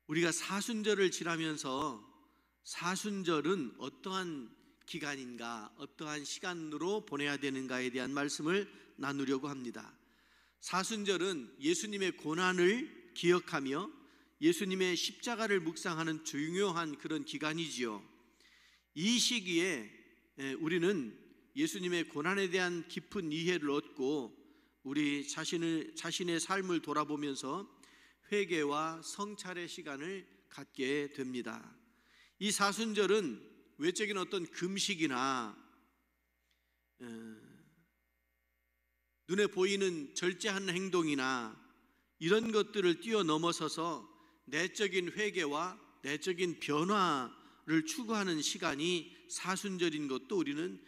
우리가 사순절을 지나면서 사순절은 어떠한 기간인가, 어떠한 시간으로 보내야 되는가에 대한 말씀을 나누려고 합니다. 사순절은 예수님의 고난을 기억하며 예수님의 십자가를 묵상하는 중요한 그런 기간이지요. 이 시기에 우리는 예수님의 고난에 대한 깊은 이해를 얻고 우리 자신의 삶을 돌아보면서 회개와 성찰의 시간을 갖게 됩니다. 이 사순절은 외적인 어떤 금식이나 눈에 보이는 절제하는 행동이나 이런 것들을 뛰어넘어서서 내적인 회개와 내적인 변화를 추구하는 시간이 사순절인 것도 우리는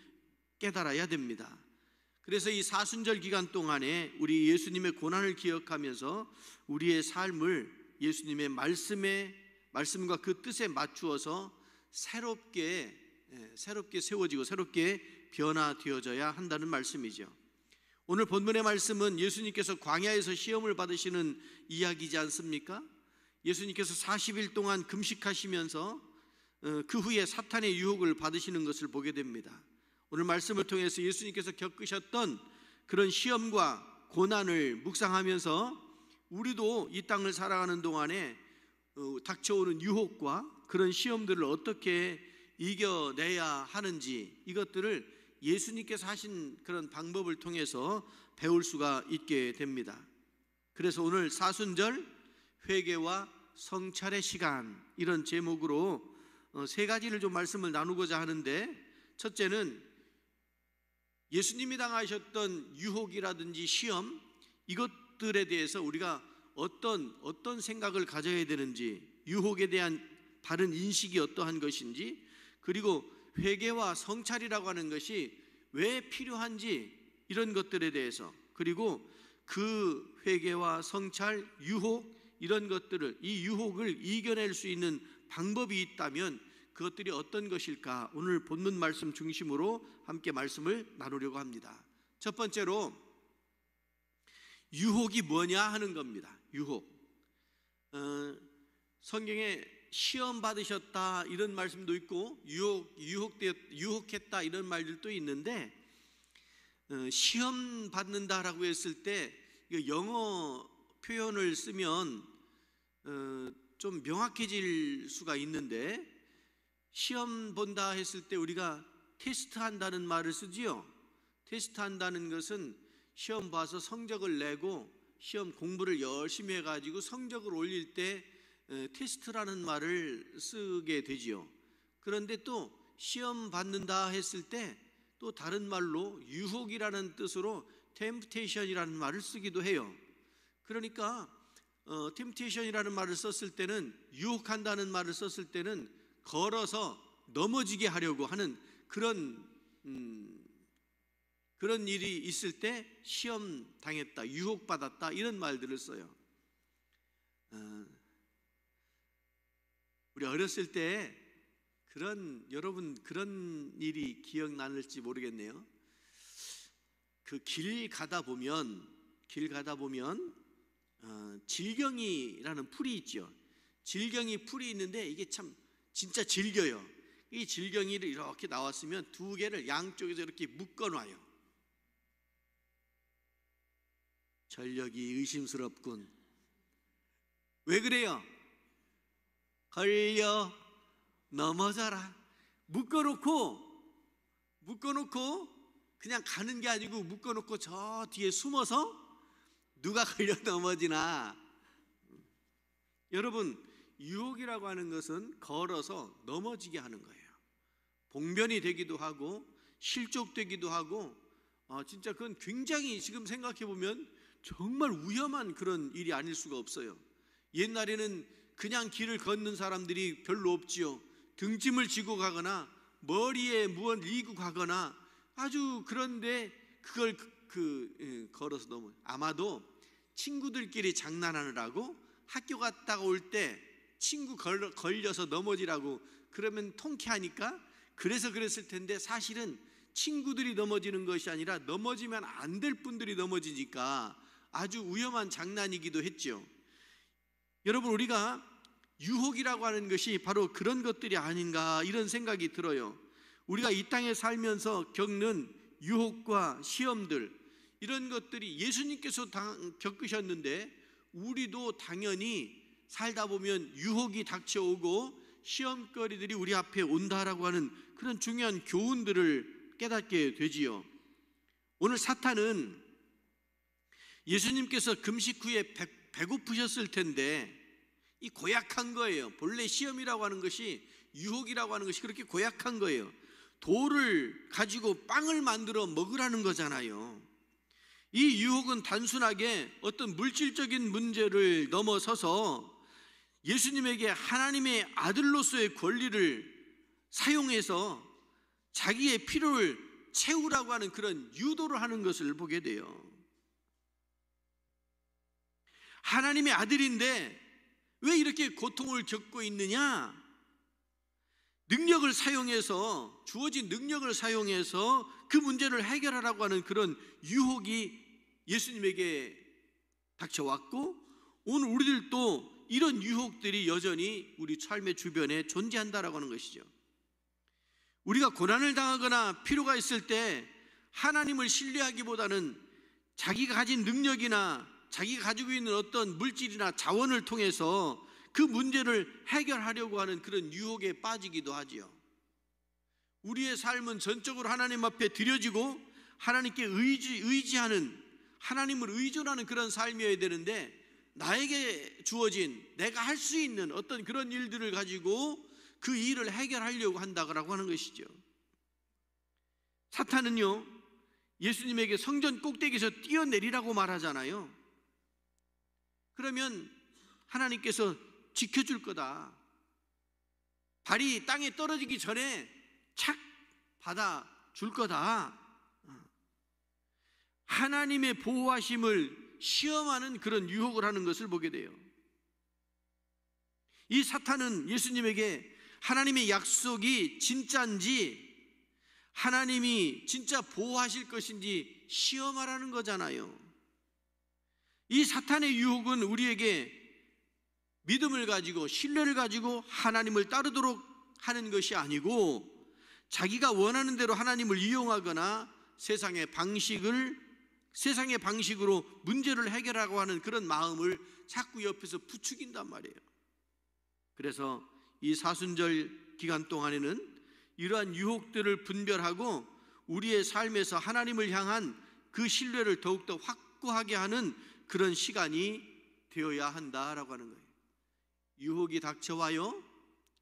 깨달아야 됩니다. 그래서 이 사순절 기간 동안에 우리 예수님의 고난을 기억하면서 우리의 삶을 예수님의 말씀과 그 뜻에 맞추어서 새롭게 세워지고 새롭게 변화되어져야 한다는 말씀이죠. 오늘 본문의 말씀은 예수님께서 광야에서 시험을 받으시는 이야기이지 않습니까? 예수님께서 40일 동안 금식하시면서 그 후에 사탄의 유혹을 받으시는 것을 보게 됩니다. 오늘 말씀을 통해서 예수님께서 겪으셨던 그런 시험과 고난을 묵상하면서 우리도 이 땅을 살아가는 동안에 닥쳐오는 유혹과 그런 시험들을 어떻게 이겨내야 하는지, 이것들을 예수님께서 하신 그런 방법을 통해서 배울 수가 있게 됩니다. 그래서 오늘 사순절 회개와 성찰의 시간, 이런 제목으로 세 가지를 좀 말씀을 나누고자 하는데, 첫째는 예수님이 당하셨던 유혹이라든지 시험, 이것들에 대해서 우리가 어떤 생각을 가져야 되는지, 유혹에 대한 바른 인식이 어떠한 것인지, 그리고 회개와 성찰이라고 하는 것이 왜 필요한지, 이런 것들에 대해서, 그리고 그 회개와 성찰, 유혹, 이런 것들을, 이 유혹을 이겨낼 수 있는 방법이 있다면 그것들이 어떤 것일까, 오늘 본문 말씀 중심으로 함께 말씀을 나누려고 합니다. 첫 번째로 유혹이 뭐냐 하는 겁니다. 유혹. 성경에 시험 받으셨다 이런 말씀도 있고 유혹했다 이런 말들도 있는데, 시험 받는다라고 했을 때 영어 표현을 쓰면 좀 명확해질 수가 있는데, 시험 본다 했을 때 우리가 테스트한다는 말을 쓰지요. 테스트한다는 것은 시험 봐서 성적을 내고 시험 공부를 열심히 해가지고 성적을 올릴 때 테스트라는 말을 쓰게 되지요. 그런데 또 시험 받는다 했을 때 또 다른 말로 유혹이라는 뜻으로 temptation이라는 말을 쓰기도 해요. 그러니까 temptation이라는 말을 썼을 때는, 유혹한다는 말을 썼을 때는 걸어서 넘어지게 하려고 하는 그런 일이 있을 때 시험 당했다, 유혹받았다, 이런 말들을 써요. 우리 어렸을 때 여러분 그런 일이 기억나는지 모르겠네요. 그 길 가다 보면 질경이라는 풀이 있죠. 질경이 풀이 있는데 이게 참 진짜 질겨요. 이 질경이를 이렇게 나왔으면 두 개를 양쪽에서 이렇게 묶어놔요. 전력이 의심스럽군. 왜 그래요? 걸려 넘어져라. 묶어놓고 그냥 가는 게 아니고 묶어놓고 저 뒤에 숨어서 누가 걸려 넘어지나. 여러분, 유혹이라고 하는 것은 걸어서 넘어지게 하는 거예요. 봉변이 되기도 하고 실족되기도 하고, 진짜 그건 굉장히 지금 생각해보면 정말 위험한 그런 일이 아닐 수가 없어요. 옛날에는 그냥 길을 걷는 사람들이 별로 없지요. 등짐을 지고 가거나 머리에 무언 이고 가거나 아주, 그런데 그걸 걸어서 넘어. 아마도 친구들끼리 장난하느라고 학교 갔다가 올 때 친구 걸려서 넘어지라고 그러면 통쾌하니까 그래서 그랬을 텐데, 사실은 친구들이 넘어지는 것이 아니라 넘어지면 안 될 분들이 넘어지니까 아주 위험한 장난이기도 했죠. 여러분, 우리가 유혹이라고 하는 것이 바로 그런 것들이 아닌가, 이런 생각이 들어요. 우리가 이 땅에 살면서 겪는 유혹과 시험들, 이런 것들이 예수님께서 겪으셨는데 우리도 당연히 살다 보면 유혹이 닥쳐오고 시험거리들이 우리 앞에 온다라고 하는 그런 중요한 교훈들을 깨닫게 되지요. 오늘 사탄은 예수님께서 금식 후에 배고프셨을 텐데 이 고약한 거예요. 본래 시험이라고 하는 것이, 유혹이라고 하는 것이 그렇게 고약한 거예요. 돌을 가지고 빵을 만들어 먹으라는 거잖아요. 이 유혹은 단순하게 어떤 물질적인 문제를 넘어서서 예수님에게 하나님의 아들로서의 권리를 사용해서 자기의 필요를 채우라고 하는 그런 유도를 하는 것을 보게 돼요. 하나님의 아들인데 왜 이렇게 고통을 겪고 있느냐? 능력을 사용해서, 주어진 능력을 사용해서 그 문제를 해결하라고 하는 그런 유혹이 예수님에게 닥쳐왔고, 오늘 우리들도 이런 유혹들이 여전히 우리 삶의 주변에 존재한다라고 하는 것이죠. 우리가 고난을 당하거나 필요가 있을 때 하나님을 신뢰하기보다는 자기가 가진 능력이나 자기가 가지고 있는 어떤 물질이나 자원을 통해서 그 문제를 해결하려고 하는 그런 유혹에 빠지기도 하지요. 우리의 삶은 전적으로 하나님 앞에 드려지고 하나님께 의지하는, 하나님을 의존하는 그런 삶이어야 되는데, 나에게 주어진, 내가 할 수 있는 어떤 그런 일들을 가지고 그 일을 해결하려고 한다고 하는 것이죠. 사탄은요, 예수님에게 성전 꼭대기에서 뛰어내리라고 말하잖아요. 그러면 하나님께서 지켜줄 거다, 발이 땅에 떨어지기 전에 착 받아줄 거다, 하나님의 보호하심을 시험하는 그런 유혹을 하는 것을 보게 돼요. 이 사탄은 예수님에게 하나님의 약속이 진짜인지, 하나님이 진짜 보호하실 것인지 시험하라는 거잖아요. 이 사탄의 유혹은 우리에게 믿음을 가지고, 신뢰를 가지고 하나님을 따르도록 하는 것이 아니고, 자기가 원하는 대로 하나님을 이용하거나 세상의 방식으로 문제를 해결하고 하는 그런 마음을 자꾸 옆에서 부추긴단 말이에요. 그래서 이 사순절 기간 동안에는 이러한 유혹들을 분별하고 우리의 삶에서 하나님을 향한 그 신뢰를 더욱더 확고하게 하는 그런 시간이 되어야 한다라고 하는 거예요. 유혹이 닥쳐와요,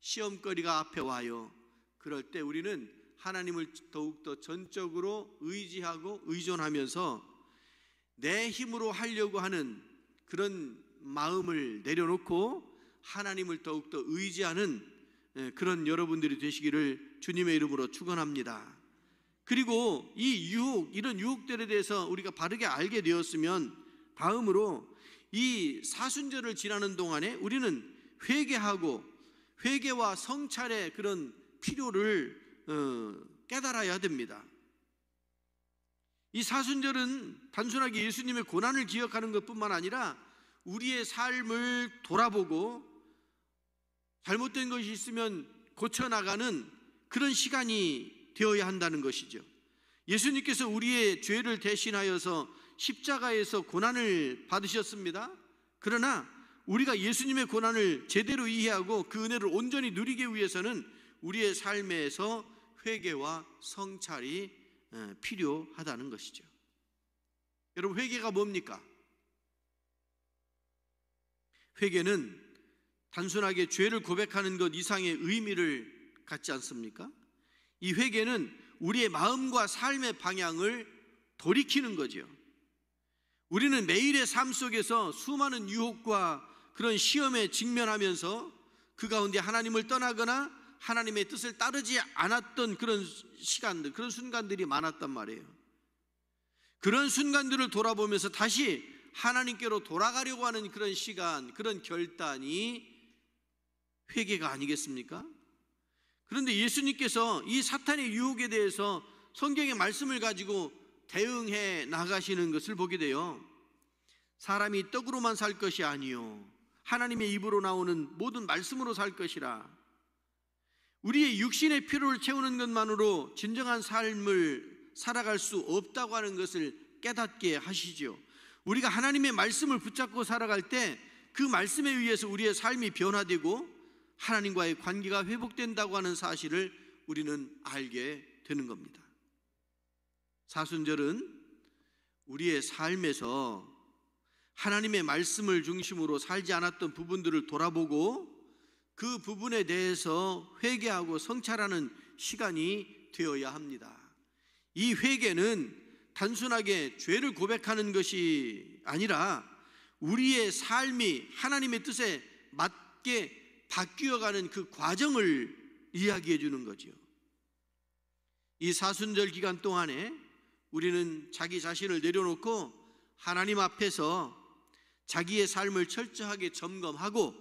시험거리가 앞에 와요. 그럴 때 우리는 하나님을 더욱더 전적으로 의지하고 의존하면서 내 힘으로 하려고 하는 그런 마음을 내려놓고 하나님을 더욱더 의지하는 그런 여러분들이 되시기를 주님의 이름으로 축원합니다. 그리고 이 유혹, 이런 유혹들에 대해서 우리가 바르게 알게 되었으면 다음으로 이 사순절을 지나는 동안에 우리는 회개와 성찰의 그런 필요를 깨달아야 됩니다. 이 사순절은 단순하게 예수님의 고난을 기억하는 것뿐만 아니라 우리의 삶을 돌아보고 잘못된 것이 있으면 고쳐나가는 그런 시간이 되어야 한다는 것이죠. 예수님께서 우리의 죄를 대신하여서 십자가에서 고난을 받으셨습니다. 그러나 우리가 예수님의 고난을 제대로 이해하고 그 은혜를 온전히 누리기 위해서는 우리의 삶에서 회개와 성찰이 필요하다는 것이죠. 여러분, 회개가 뭡니까? 회개는 단순하게 죄를 고백하는 것 이상의 의미를 갖지 않습니까? 이 회개는 우리의 마음과 삶의 방향을 돌이키는 거죠. 우리는 매일의 삶 속에서 수많은 유혹과 그런 시험에 직면하면서 그 가운데 하나님을 떠나거나 하나님의 뜻을 따르지 않았던 그런 시간들, 그런 순간들이 많았단 말이에요. 그런 순간들을 돌아보면서 다시 하나님께로 돌아가려고 하는 그런 시간, 그런 결단이 회개가 아니겠습니까? 그런데 예수님께서 이 사탄의 유혹에 대해서 성경의 말씀을 가지고 대응해 나가시는 것을 보게 돼요. 사람이 떡으로만 살 것이 아니요 하나님의 입으로 나오는 모든 말씀으로 살 것이라. 우리의 육신의 필요를 채우는 것만으로 진정한 삶을 살아갈 수 없다고 하는 것을 깨닫게 하시죠. 우리가 하나님의 말씀을 붙잡고 살아갈 때 그 말씀에 의해서 우리의 삶이 변화되고 하나님과의 관계가 회복된다고 하는 사실을 우리는 알게 되는 겁니다. 사순절은 우리의 삶에서 하나님의 말씀을 중심으로 살지 않았던 부분들을 돌아보고 그 부분에 대해서 회개하고 성찰하는 시간이 되어야 합니다. 이 회개는 단순하게 죄를 고백하는 것이 아니라 우리의 삶이 하나님의 뜻에 맞게 바뀌어가는 그 과정을 이야기해 주는 거죠. 이 사순절 기간 동안에 우리는 자기 자신을 내려놓고 하나님 앞에서 자기의 삶을 철저하게 점검하고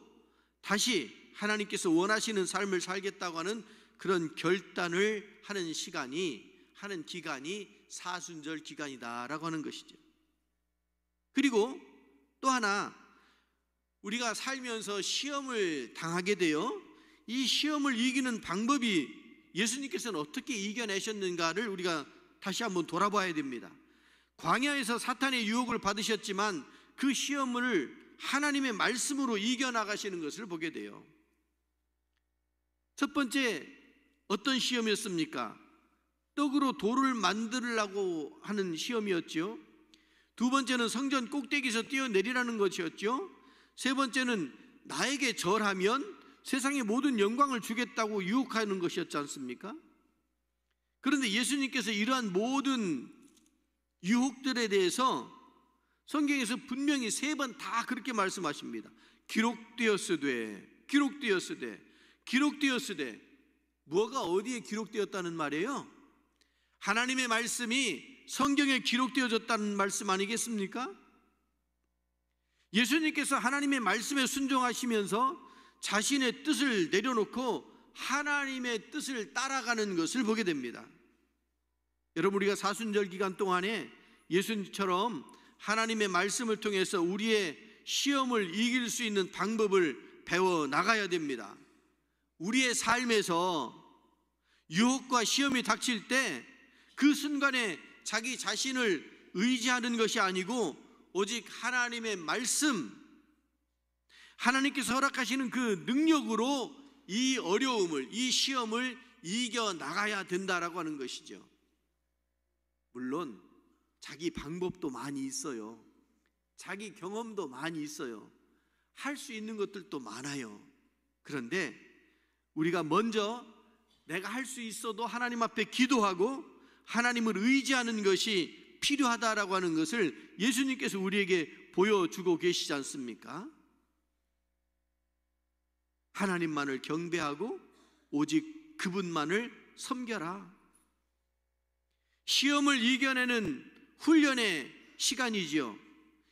다시 하나님께서 원하시는 삶을 살겠다고 하는 그런 결단을 하는 기간이 사순절 기간이다라고 하는 것이죠. 그리고 또 하나, 우리가 살면서 시험을 당하게 되어 이 시험을 이기는 방법이 예수님께서는 어떻게 이겨내셨는가를 우리가 다시 한번 돌아봐야 됩니다. 광야에서 사탄의 유혹을 받으셨지만 그 시험을 하나님의 말씀으로 이겨나가시는 것을 보게 돼요. 첫 번째, 어떤 시험이었습니까? 떡으로 돌을 만들려고 하는 시험이었죠. 두 번째는 성전 꼭대기에서 뛰어내리라는 것이었죠. 세 번째는 나에게 절하면 세상의 모든 영광을 주겠다고 유혹하는 것이었지 않습니까? 그런데 예수님께서 이러한 모든 유혹들에 대해서 성경에서 분명히 3번 다 그렇게 말씀하십니다. 기록되었으되, 뭐가 어디에 기록되었다는 말이에요? 하나님의 말씀이 성경에 기록되어졌다는 말씀 아니겠습니까? 예수님께서 하나님의 말씀에 순종하시면서 자신의 뜻을 내려놓고 하나님의 뜻을 따라가는 것을 보게 됩니다. 여러분, 우리가 사순절 기간 동안에 예수님처럼 하나님의 말씀을 통해서 우리의 시험을 이길 수 있는 방법을 배워 나가야 됩니다. 우리의 삶에서 유혹과 시험이 닥칠 때 그 순간에 자기 자신을 의지하는 것이 아니고 오직 하나님의 말씀, 하나님께서 허락하시는 그 능력으로 이 어려움을, 이 시험을 이겨나가야 된다라고 하는 것이죠. 물론 자기 방법도 많이 있어요. 자기 경험도 많이 있어요. 할 수 있는 것들도 많아요. 그런데 우리가 먼저 내가 할 수 있어도 하나님 앞에 기도하고 하나님을 의지하는 것이 필요하다라고 하는 것을 예수님께서 우리에게 보여주고 계시지 않습니까? 하나님만을 경배하고 오직 그분만을 섬겨라. 시험을 이겨내는 훈련의 시간이지요.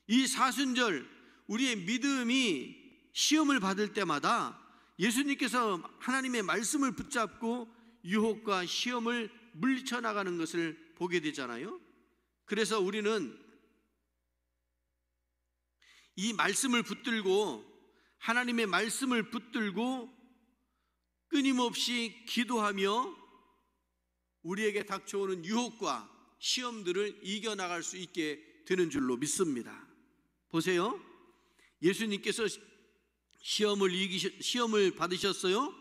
이 사순절, 우리의 믿음이 시험을 받을 때마다 예수님께서 하나님의 말씀을 붙잡고 유혹과 시험을 물리쳐 나가는 것을 보게 되잖아요. 그래서 우리는 이 말씀을 붙들고, 하나님의 말씀을 붙들고 끊임없이 기도하며 우리에게 닥쳐오는 유혹과 시험들을 이겨나갈 수 있게 되는 줄로 믿습니다. 보세요. 예수님께서 시험을 받으셨어요.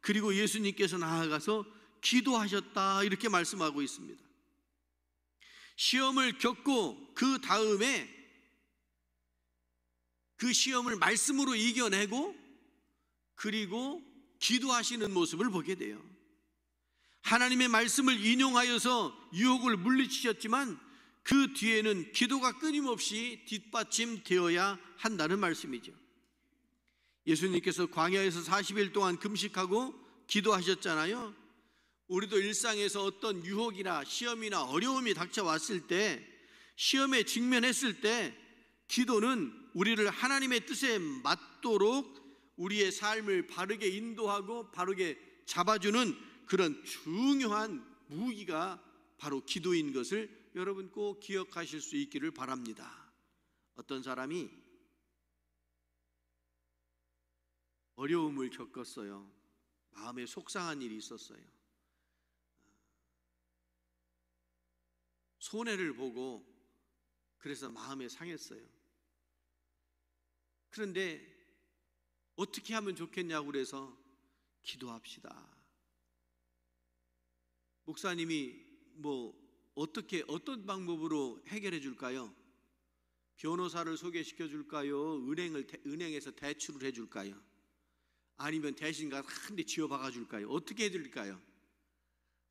그리고 예수님께서 나아가서 기도하셨다, 이렇게 말씀하고 있습니다. 시험을 겪고 그 다음에 그 시험을 말씀으로 이겨내고 그리고 기도하시는 모습을 보게 돼요. 하나님의 말씀을 인용하여서 유혹을 물리치셨지만 그 뒤에는 기도가 끊임없이 뒷받침되어야 한다는 말씀이죠. 예수님께서 광야에서 40일 동안 금식하고 기도하셨잖아요. 우리도 일상에서 어떤 유혹이나 시험이나 어려움이 닥쳐왔을 때, 시험에 직면했을 때 기도는 우리를 하나님의 뜻에 맞도록 우리의 삶을 바르게 인도하고 바르게 잡아주는 그런 중요한 무기가 바로 기도인 것을 여러분 꼭 기억하실 수 있기를 바랍니다. 어떤 사람이 어려움을 겪었어요. 마음에 속상한 일이 있었어요. 손해를 보고 그래서 마음에 상했어요. 그런데 어떻게 하면 좋겠냐고 그래서 기도합시다. 목사님이 어떤 방법으로 해결해 줄까요? 변호사를 소개시켜 줄까요? 은행에서 대출을 해 줄까요? 아니면 대신 가서 한 대 쥐어 박아 줄까요? 어떻게 해 드릴까요?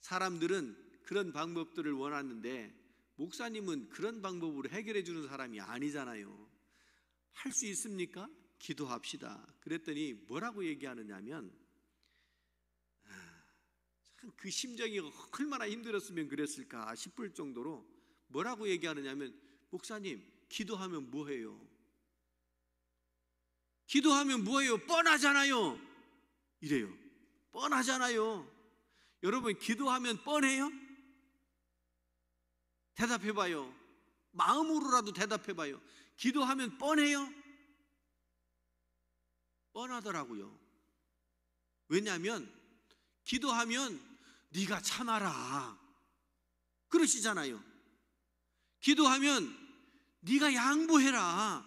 사람들은 그런 방법들을 원하는데 목사님은 그런 방법으로 해결해 주는 사람이 아니잖아요. 할 수 있습니까? 기도합시다. 그랬더니 뭐라고 얘기하느냐면, 참 그 심정이 얼마나 힘들었으면 그랬을까 싶을 정도로 뭐라고 얘기하느냐면, 목사님 기도하면 뭐해요? 기도하면 뭐해요? 뻔하잖아요. 이래요. 뻔하잖아요. 여러분, 기도하면 뻔해요? 대답해봐요. 마음으로라도 대답해봐요. 기도하면 뻔해요? 뻔하더라고요. 왜냐하면 기도하면 네가 참아라 그러시잖아요. 기도하면 네가 양보해라,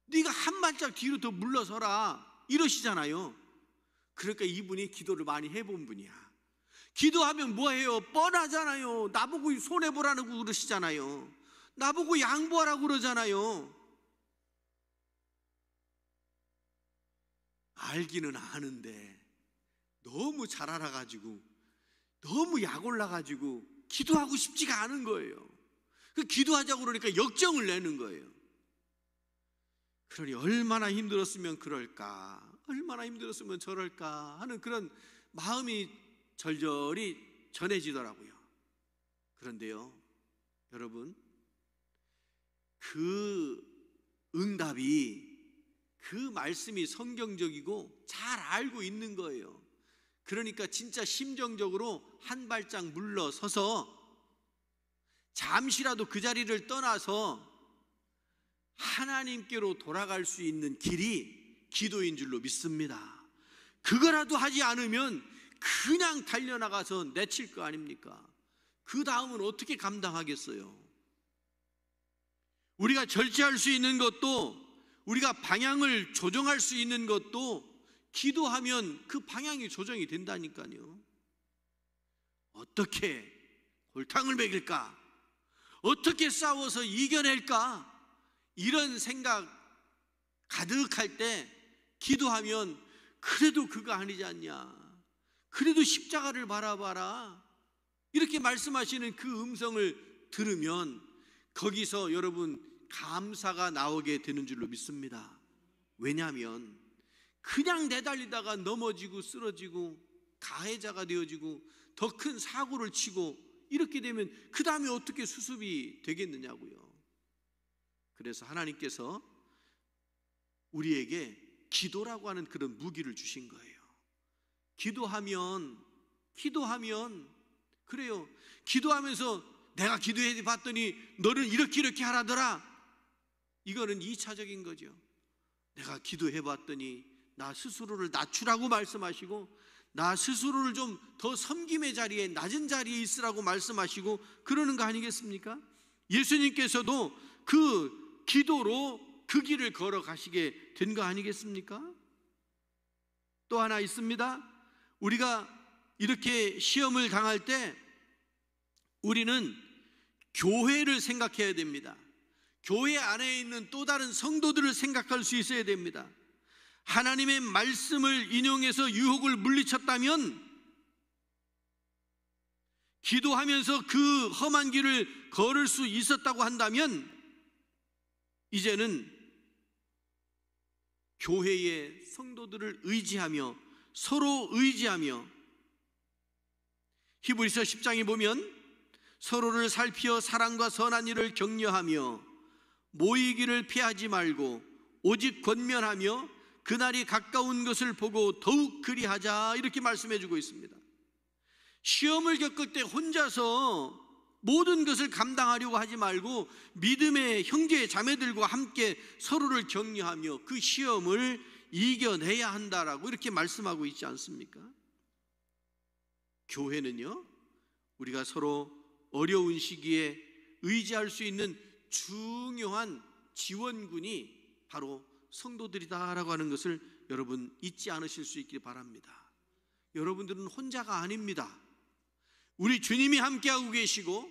네가 한 발짝 뒤로 더 물러서라 이러시잖아요. 그러니까 이분이 기도를 많이 해본 분이야. 기도하면 뭐해요? 뻔하잖아요. 나보고 손해보라고 그러시잖아요. 나보고 양보하라고 그러잖아요. 알기는 아는데 너무 잘 알아가지고 너무 약 올라가지고 기도하고 싶지가 않은 거예요. 그 기도하자고 그러니까 역정을 내는 거예요. 그러니 얼마나 힘들었으면 그럴까, 얼마나 힘들었으면 저럴까 하는 그런 마음이 절절히 전해지더라고요. 그런데요, 여러분, 그 응답이, 그 말씀이 성경적이고 잘 알고 있는 거예요. 그러니까 진짜 심정적으로 한 발짝 물러서서 잠시라도 그 자리를 떠나서 하나님께로 돌아갈 수 있는 길이 기도인 줄로 믿습니다. 그거라도 하지 않으면 그냥 달려나가서 내칠 거 아닙니까? 그 다음은 어떻게 감당하겠어요? 우리가 절제할 수 있는 것도, 우리가 방향을 조정할 수 있는 것도 기도하면 그 방향이 조정이 된다니까요. 어떻게 골탕을 먹일까? 어떻게 싸워서 이겨낼까? 이런 생각 가득할 때 기도하면 그래도 그거 아니지 않냐, 그래도 십자가를 바라봐라, 이렇게 말씀하시는 그 음성을 들으면 거기서 여러분 감사가 나오게 되는 줄로 믿습니다. 왜냐하면 그냥 내달리다가 넘어지고 쓰러지고 가해자가 되어지고 더 큰 사고를 치고 이렇게 되면 그 다음에 어떻게 수습이 되겠느냐고요. 그래서 하나님께서 우리에게 기도라고 하는 그런 무기를 주신 거예요. 기도하면 그래요. 기도하면서 내가 기도해 봤더니 너는 이렇게 하라더라, 이거는 2차적인 거죠. 내가 기도해 봤더니 나 스스로를 낮추라고 말씀하시고, 나 스스로를 좀 더 섬김의 자리에, 낮은 자리에 있으라고 말씀하시고 그러는 거 아니겠습니까? 예수님께서도 그 기도로 그 길을 걸어가시게 된 거 아니겠습니까? 또 하나 있습니다. 우리가 이렇게 시험을 당할 때 우리는 교회를 생각해야 됩니다. 교회 안에 있는 또 다른 성도들을 생각할 수 있어야 됩니다. 하나님의 말씀을 인용해서 유혹을 물리쳤다면, 기도하면서 그 험한 길을 걸을 수 있었다고 한다면, 이제는 교회의 성도들을 의지하며 서로 의지하며, 히브리서 10장에 보면 서로를 살피어 사랑과 선한 일을 격려하며 모이기를 피하지 말고 오직 권면하며 그날이 가까운 것을 보고 더욱 그리하자, 이렇게 말씀해 주고 있습니다. 시험을 겪을 때 혼자서 모든 것을 감당하려고 하지 말고 믿음의 형제 자매들과 함께 서로를 격려하며 그 시험을 이겨내야 한다라고 이렇게 말씀하고 있지 않습니까? 교회는요, 우리가 서로 어려운 시기에 의지할 수 있는 중요한 지원군이 바로 성도들이다라고 하는 것을 여러분 잊지 않으실 수 있길 바랍니다. 여러분들은 혼자가 아닙니다. 우리 주님이 함께하고 계시고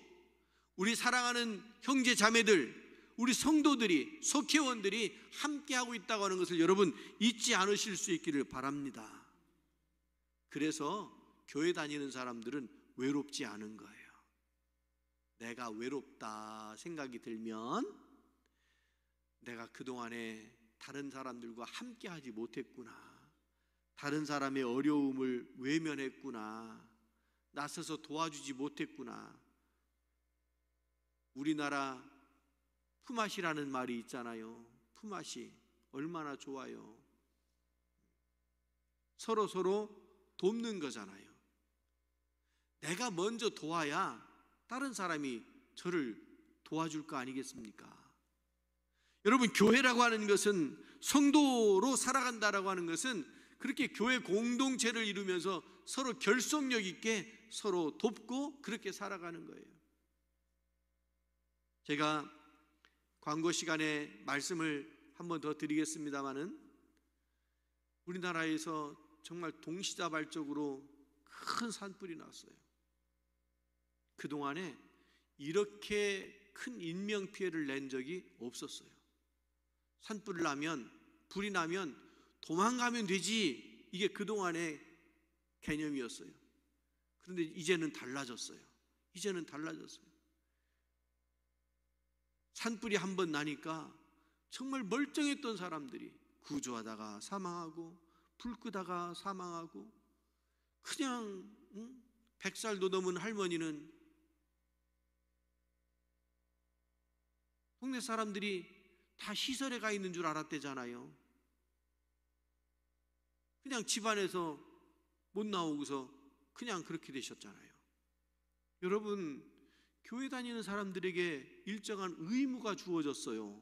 우리 사랑하는 형제 자매들, 우리 성도들이, 속회원들이 함께하고 있다고 하는 것을 여러분 잊지 않으실 수 있기를 바랍니다. 그래서 교회 다니는 사람들은 외롭지 않은 거예요. 내가 외롭다 생각이 들면 내가 그동안에 다른 사람들과 함께하지 못했구나, 다른 사람의 어려움을 외면했구나, 나서서 도와주지 못했구나. 우리나라 품앗이라는 말이 있잖아요. 품앗이 얼마나 좋아요. 서로 돕는 거잖아요. 내가 먼저 도와야 다른 사람이 저를 도와줄 거 아니겠습니까? 여러분, 교회라고 하는 것은, 성도로 살아간다라고 하는 것은 그렇게 교회 공동체를 이루면서 서로 결속력 있게 서로 돕고 그렇게 살아가는 거예요. 제가 광고 시간에 말씀을 한 번 더 드리겠습니다마는, 우리나라에서 정말 동시다발적으로 큰 산불이 났어요. 그동안에 이렇게 큰 인명피해를 낸 적이 없었어요. 산불이 나면, 불이 나면 도망가면 되지, 이게 그동안의 개념이었어요. 그런데 이제는 달라졌어요. 산불이 한 번 나니까 정말 멀쩡했던 사람들이 구조하다가 사망하고, 불 끄다가 사망하고, 그냥 100살도 넘은 할머니는 동네 사람들이 다 시설에 가 있는 줄 알았대잖아요. 그냥 집안에서 못 나오고서 그냥 그렇게 되셨잖아요. 여러분, 교회 다니는 사람들에게 일정한 의무가 주어졌어요.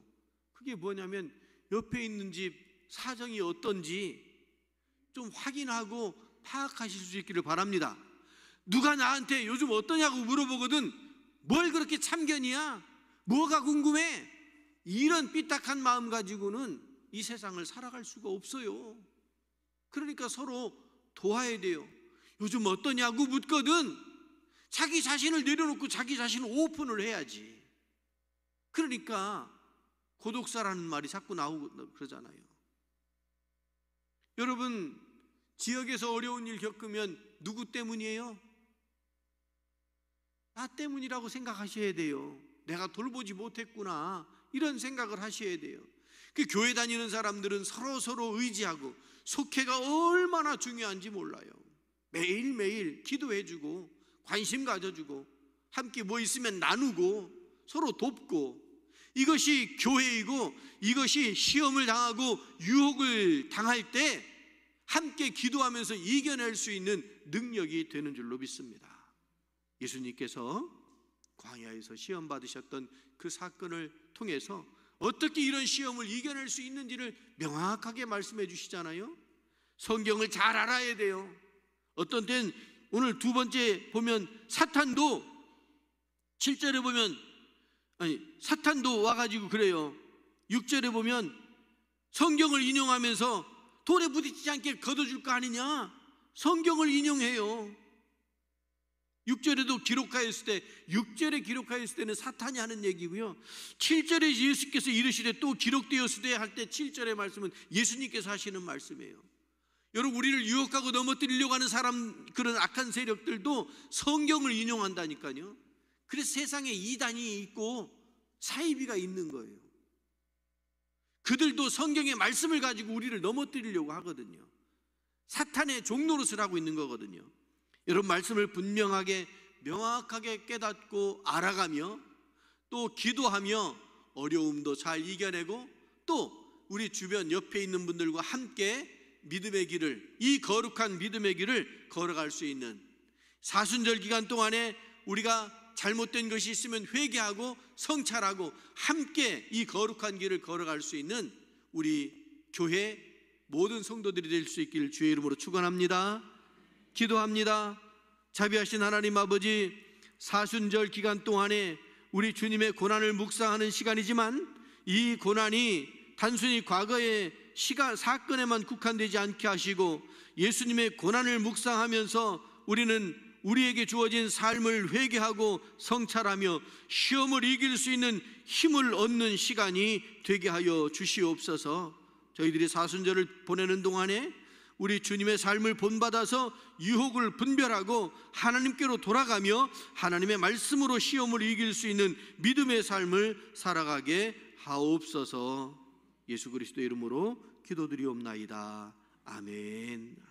그게 뭐냐면 옆에 있는 집 사정이 어떤지 좀 확인하고 파악하실 수 있기를 바랍니다. 누가 나한테 요즘 어떠냐고 물어보거든 뭘 그렇게 참견이야? 뭐가 궁금해? 이런 삐딱한 마음 가지고는 이 세상을 살아갈 수가 없어요. 그러니까 서로 도와야 돼요. 요즘 어떠냐고 묻거든 자기 자신을 내려놓고 자기 자신을 오픈을 해야지. 그러니까 고독사라는 말이 자꾸 나오고 그러잖아요. 여러분, 지역에서 어려운 일 겪으면 누구 때문이에요? 나 때문이라고 생각하셔야 돼요. 내가 돌보지 못했구나, 이런 생각을 하셔야 돼요. 그 교회 다니는 사람들은 서로 의지하고, 속회가 얼마나 중요한지 몰라요. 매일매일 기도해주고 관심 가져주고 함께 뭐 있으면 나누고 서로 돕고, 이것이 교회이고, 이것이 시험을 당하고 유혹을 당할 때 함께 기도하면서 이겨낼 수 있는 능력이 되는 줄로 믿습니다. 예수님께서 광야에서 시험 받으셨던 그 사건을 통해서 어떻게 이런 시험을 이겨낼 수 있는지를 명확하게 말씀해 주시잖아요. 성경을 잘 알아야 돼요. 어떤 때는 오늘 두 번째 보면 사탄도 7절에 보면 사탄도 와가지고 그래요. 6절에 보면 성경을 인용하면서 돌에 부딪히지 않게 걷어줄 거 아니냐, 성경을 인용해요. 6절에도 기록하였을 때, 6절에 기록하였을 때는 사탄이 하는 얘기고요, 7절에 예수께서 이르시되 또 기록되었을 때 할 때 7절의 말씀은 예수님께서 하시는 말씀이에요. 여러분, 우리를 유혹하고 넘어뜨리려고 하는 사람, 그런 악한 세력들도 성경을 인용한다니까요. 그래서 세상에 이단이 있고 사이비가 있는 거예요. 그들도 성경의 말씀을 가지고 우리를 넘어뜨리려고 하거든요. 사탄의 종노릇을 하고 있는 거거든요. 여러분, 말씀을 분명하게 명확하게 깨닫고 알아가며 또 기도하며 어려움도 잘 이겨내고 또 우리 주변 옆에 있는 분들과 함께 믿음의 길을, 이 거룩한 믿음의 길을 걸어갈 수 있는, 사순절 기간 동안에 우리가 잘못된 것이 있으면 회개하고 성찰하고 함께 이 거룩한 길을 걸어갈 수 있는 우리 교회 모든 성도들이 될 수 있기를 주의 이름으로 축원합니다. 기도합니다. 자비하신 하나님 아버지, 사순절 기간 동안에 우리 주님의 고난을 묵상하는 시간이지만 이 고난이 단순히 과거의 사건에만 국한되지 않게 하시고 예수님의 고난을 묵상하면서 우리는 우리에게 주어진 삶을 회개하고 성찰하며 시험을 이길 수 있는 힘을 얻는 시간이 되게 하여 주시옵소서. 저희들이 사순절을 보내는 동안에 우리 주님의 삶을 본받아서 유혹을 분별하고 하나님께로 돌아가며 하나님의 말씀으로 시험을 이길 수 있는 믿음의 삶을 살아가게 하옵소서. 예수 그리스도의 이름으로 기도드리옵나이다. 아멘.